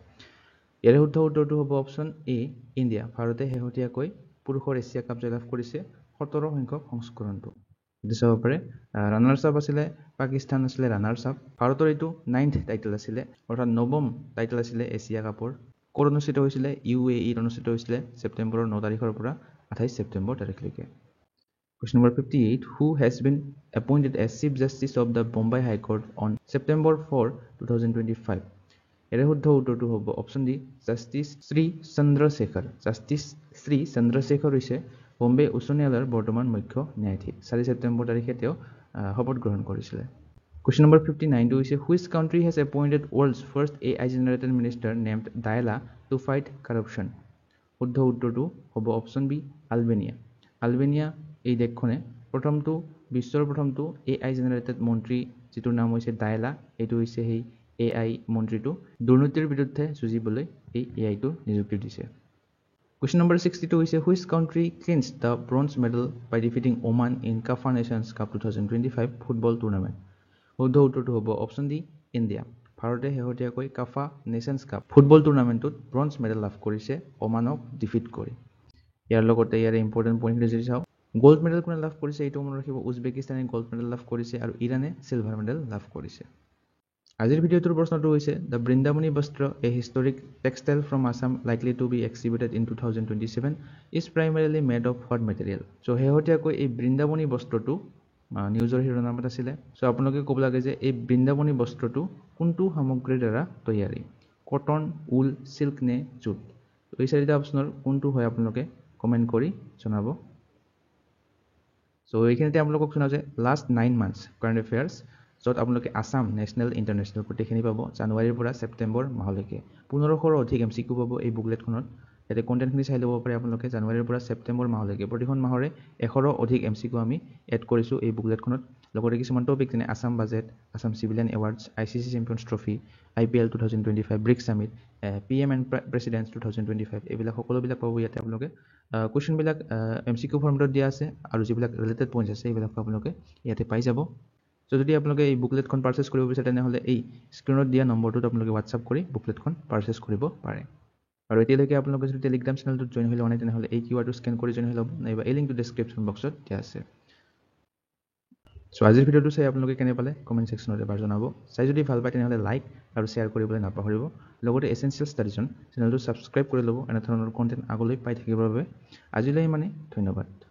ইয়াৰে শুদ্ধ উত্তৰটো হ'ব অপশ্যন এ ইণ্ডিয়া। ভাৰতে শেহতীয়াকৈ পুৰুষৰ এছিয়া কাপ জয়লাভ কৰিছে 17 সংখ্যক সংস্কৰণটো। এইটো চাব পাৰে ৰানাৰ্ছ আপ আছিলে পাকিস্তান আছিলে ৰানাৰ্ছ আপ। ভাৰতৰ এইটো 9th টাইটেল আছিলে, অৰ্থাৎ 9ম টাইটেল আছিলে এছিয়া কাপৰ। ক'ত অনুষ্ঠিত হৈছিলে? UAE অনুষ্ঠিত হৈছিলে ছেপ্টেম্বৰৰ 9 তাৰিখৰ পৰা 28 ছেপ্টেম্বৰ তাৰিখলৈকে। Question number 58. Who has been appointed as Chief Justice of the Bombay High Court on September 4, 2025? ইয়াৰে শুদ্ধ উত্তৰটো হ'ব option D justice Shri Chandrashekhar. Justice Shri Chandrashekhar হৈছে বম্বে উচ্চ ন্যায়ালয়ৰ বৰ্তমান মুখ্য ন্যায়াধীশ। 4 ছেপ্টেম্বৰ তাৰিখে তেওঁ শপত গ্ৰহণ কৰিছিলে। Question number 59 হৈছে which country has appointed world's first AI generated minister named Daila to fight corruption? শুদ্ধ উত্তৰটো হ'ব অপশ্যন বি আলবেনিয়া। আলবেনিয়া এই দেশখনে বিশ্বৰ প্ৰথমটো AI জেনেৰেটেড মন্ত্ৰী যিটোৰ নাম হৈছে দাইলা, এইটো হৈছে সেই AI মন্ত্ৰীটো দুৰ্নীতিৰ বিৰুদ্ধে যুঁজিবলৈ এই AIটো নিযুক্তি দিছে। Question number 62 হৈছে which country clinched the bronze medal by defeating Oman in Kafa Nations Cup 2025 football tournament? শুদ্ধ উত্তৰটো হ'ব অপশ্যন ডি ইণ্ডিয়া। ভাৰতে শেহতীয়াকৈ কাফা নেশ্যনছ কাপ ফুটবল টুৰ্ণামেণ্টত ব্ৰঞ্জ মেডেল লাভ কৰিছে ওমানক ডিফিট কৰি। ইয়াৰ লগতে ইয়াৰে ইম্পৰ্টেণ্ট পইণ্টখিনি যদি চাওঁ, গোল্ড মেডেল কোনে লাভ কৰিছে এইটো মনত ৰাখিব। উজবেকিস্তানে গোল্ড মেডেল লাভ কৰিছে আৰু ইৰাণে চিলভাৰ মেডেল লাভ কৰিছে। আজিৰ ভিডিঅ'টোৰ প্ৰশ্নটো হৈছে the Vrindavani Vastra a historic textile from Assam likely to be exhibited in 2027 is primarily made of what material? So' শেহতীয়াকৈ এই বৃন্দাবনী বস্ত্ৰটো নিউজৰ শিৰোনামত আছিলে। চ' আপোনালোকে ক'ব লাগে যে এই বৃন্দাবনী বস্ত্ৰটো কোনটো সামগ্ৰীৰ দ্বাৰা তৈয়াৰী? কটন, উল, চিল্ক নে জুট? এই 4টা অপশ্যনৰ কোনটো হয় আপোনালোকে কমেণ্ট কৰি জনাব। চ' এইখিনিতে আপোনালোকক জনাওঁ যে লাষ্ট 9 months কাৰেণ্ট এফেয়াৰ্ছ, য'ত আপোনালোকে আছাম, নেশ্যনেল, ইণ্টাৰনেশ্যনেল গোটেইখিনি পাব জানুৱাৰীৰ পৰা ছেপ্টেম্বৰ মাহলৈকে। 1500ৰ অধিক MCQ পাব এই বুকলেটখনত। ইয়াতে কণ্টেণ্টখিনি চাই ল'ব পাৰে আপোনালোকে জানুৱাৰীৰ পৰা ছেপ্টেম্বৰ মাহলৈকে প্ৰতিখন মাহৰে 100ৰো অধিক MCQ আমি এড কৰিছোঁ এই বুকলেটখনত লগতে কিছুমান টপিক যেনে Assam budget Assam civilian awards ICC champions trophy IPL 2025 bricks summit PM and Presidents 2025 এইবিলাক সকলোবিলাক পাব ইয়াতে আপোনালোকে কুৱেশ্যনবিলাক MCQ ফৰ্মেটত দিয়া আছে আৰু যিবিলাক ৰিলেটেড পইণ্টছ আছে এইবিলাক আপোনালোকে ইয়াতে পাই যাব So যদি আপোনালোকে এই বুকলেটখন পাৰচেজ কৰিব বিচাৰে তেনেহ'লে এই স্ক্ৰীনত দিয়া নম্বৰটোত আপোনালোকে হোৱাটছআপ কৰি বুকলেটখন পাৰচেজ কৰিব পাৰে আৰু এতিয়ালৈকে আপোনালোকে যদি টেলিগ্ৰাম চেনেলটোত জইন হৈ লোৱা নাই তেনেহ'লে এই কিউআৰটো স্কেন কৰি জইন হৈ ল'ব নাইবা এই লিংকটো ডেছক্ৰিপশ্যন বক্সত দিয়া আছে আজিৰ ভিডিঅ'টো চাই আপোনালোকে কেনে পালে কমেণ্ট ছেকশ্যনত এবাৰ জনাব চাই যদি ভাল পায় তেনেহ'লে লাইক আৰু শ্বেয়াৰ কৰিবলৈ নাপাহৰিব লগতে এছেনচিয়েল ষ্টাডিজন চেনেলটো ছাবস্ক্ৰাইব কৰি ল'ব এনেধৰণৰ কণ্টেণ্ট আগলৈ পাই থাকিবৰ বাবে আজিলৈ ইমানেই ধন্যবাদ